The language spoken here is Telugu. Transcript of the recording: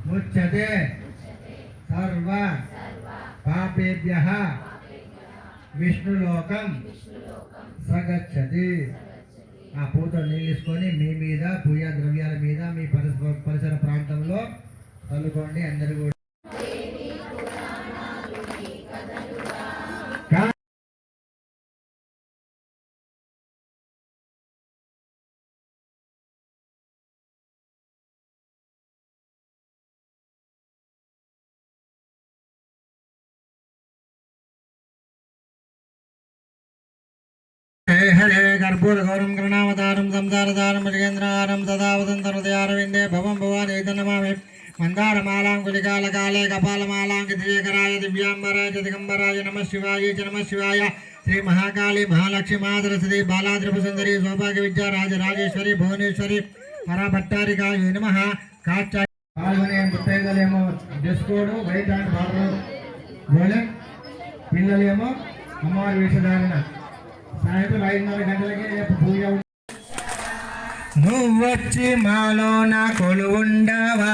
ముచ్యతే సర్వ పాపేభ్యః విష్ణులోకం సగచ్చతి. ఆ పూతను నీళ్ళుకొని మీ మీద పూజా ద్రవ్యాల మీద మీ పరిసర ప్రాంతంలో చల్లుకోండి. అందరూ కూడా హరే కర్పూర గౌరం గృణావతారం సంసారధారం మృగేంద్రహారం సదావదంతరుదయారవిందే భవం భవాని నమామి. మందారమాలాం కులికాలకాలే కపాలమాలాం దివ్యకరాయ దివ్యాంబరాయ దిగంబరాయ నమ శివాయ నమ శివాయ. శ్రీ మహాకాళి మహాలక్ష్మి మహాసరస్వతి బాలాద్రపు సుందరి సౌభాగ్య విద్యా రాజరాజేశ్వరి భువనేశ్వరి పరభట్టారికాయ నమ. కాచాయ పాల్గొనే ముత్తైదులేమో dress code white and border గోళం, పిల్లలేమో అమ్మవారి వేషధారణ. సాయంత్రం 5:30 గంటలకి పూజ. నువ్వొచ్చి మాలో నా కొలువుండవా.